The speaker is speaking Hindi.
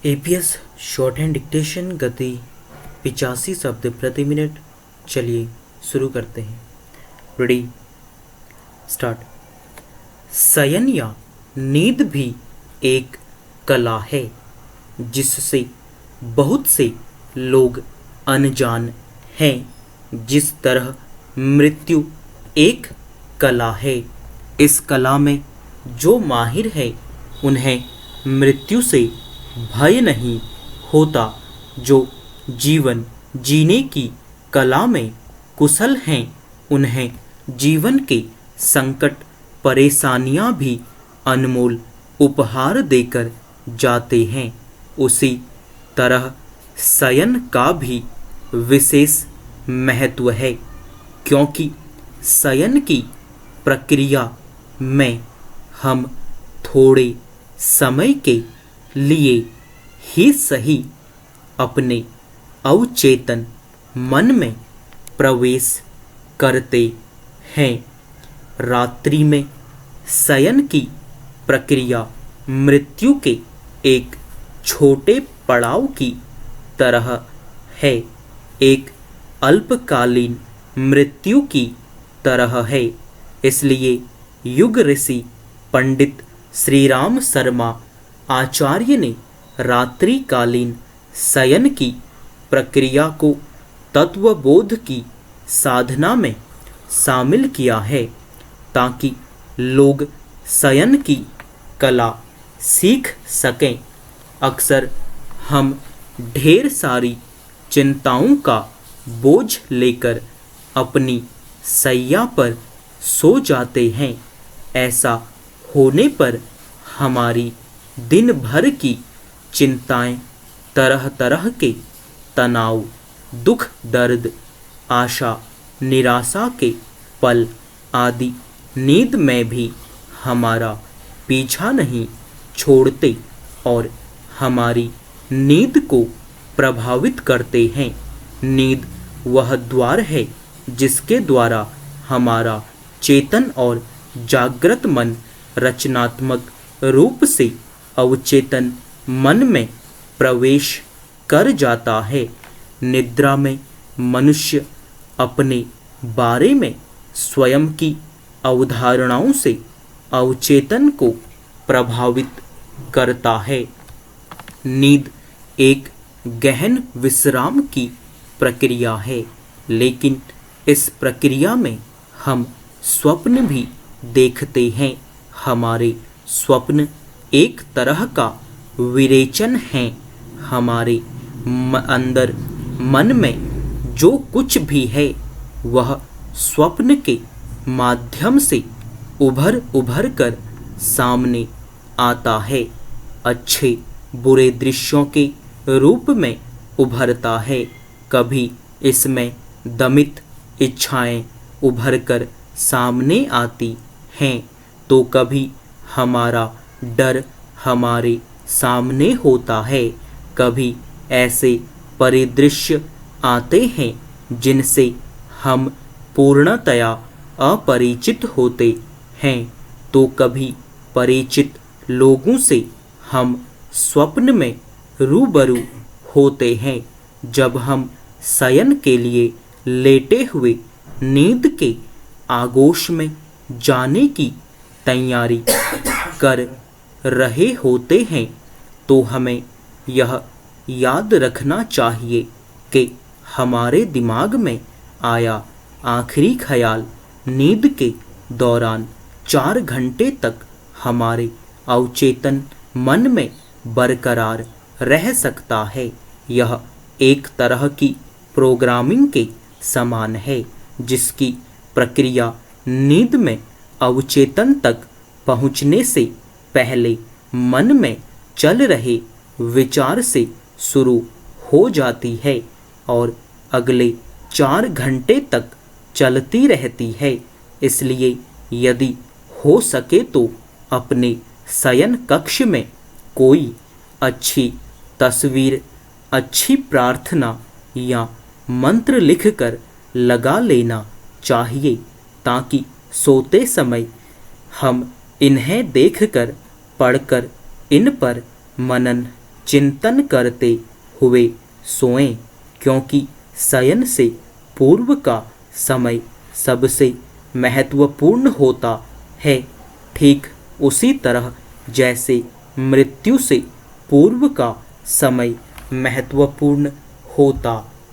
एपीएस शॉर्ट हैंड डिक्टेशन गति 85 शब्द प्रति मिनट। चलिए शुरू करते हैं। Ready start. शयन या नींद भी एक कला है जिससे बहुत से लोग अनजान हैं। जिस तरह मृत्यु एक कला है, इस कला में जो माहिर है उन्हें मृत्यु से भय नहीं होता। जो जीवन जीने की कला में कुशल हैं उन्हें जीवन के संकट परेशानियां भी अनमोल उपहार देकर जाते हैं। उसी तरह शयन का भी विशेष महत्व है, क्योंकि शयन की प्रक्रिया में हम थोड़े समय के लिए ही सही अपने अवचेतन मन में प्रवेश करते हैं। रात्रि में शयन की प्रक्रिया मृत्यु के एक छोटे पड़ाव की तरह है, एक अल्पकालीन मृत्यु की तरह है। इसलिए युग ऋषि पंडित श्री राम शर्मा आचार्य ने रात्रिकालीन शयन की प्रक्रिया को तत्वबोध की साधना में शामिल किया है, ताकि लोग शयन की कला सीख सकें। अक्सर हम ढेर सारी चिंताओं का बोझ लेकर अपनी शैया पर सो जाते हैं। ऐसा होने पर हमारी दिन भर की चिंताएं, तरह तरह के तनाव, दुख, दर्द, आशा, निराशा के पल आदि नींद में भी हमारा पीछा नहीं छोड़ते और हमारी नींद को प्रभावित करते हैं। नींद वह द्वार है जिसके द्वारा हमारा चेतन और जागृत मन रचनात्मक रूप से अवचेतन मन में प्रवेश कर जाता है। निद्रा में मनुष्य अपने बारे में स्वयं की अवधारणाओं से अवचेतन को प्रभावित करता है। नींद एक गहन विश्राम की प्रक्रिया है, लेकिन इस प्रक्रिया में हम स्वप्न भी देखते हैं। हमारे स्वप्न एक तरह का विरेचन है। हमारे अंदर मन में जो कुछ भी है वह स्वप्न के माध्यम से उभर उभर कर सामने आता है। अच्छे बुरे दृश्यों के रूप में उभरता है। कभी इसमें दमित इच्छाएं उभर कर सामने आती हैं, तो कभी हमारा डर हमारे सामने होता है। कभी ऐसे परिदृश्य आते हैं जिनसे हम पूर्णतया अपरिचित होते हैं, तो कभी परिचित लोगों से हम स्वप्न में रूबरू होते हैं। जब हम शयन के लिए लेटे हुए नींद के आगोश में जाने की तैयारी कर रहे होते हैं, तो हमें यह याद रखना चाहिए कि हमारे दिमाग में आया आखिरी ख्याल नींद के दौरान 4 घंटे तक हमारे अवचेतन मन में बरकरार रह सकता है। यह एक तरह की प्रोग्रामिंग के समान है, जिसकी प्रक्रिया नींद में अवचेतन तक पहुंचने से पहले मन में चल रहे विचार से शुरू हो जाती है और अगले 4 घंटे तक चलती रहती है। इसलिए यदि हो सके तो अपने शयन कक्ष में कोई अच्छी तस्वीर, अच्छी प्रार्थना या मंत्र लिखकर लगा लेना चाहिए, ताकि सोते समय हम इन्हें देखकर, पढ़कर, इन पर मनन, चिंतन करते हुए सोएं, क्योंकि शयन से पूर्व का समय सबसे महत्वपूर्ण होता है, ठीक उसी तरह जैसे मृत्यु से पूर्व का समय महत्वपूर्ण होता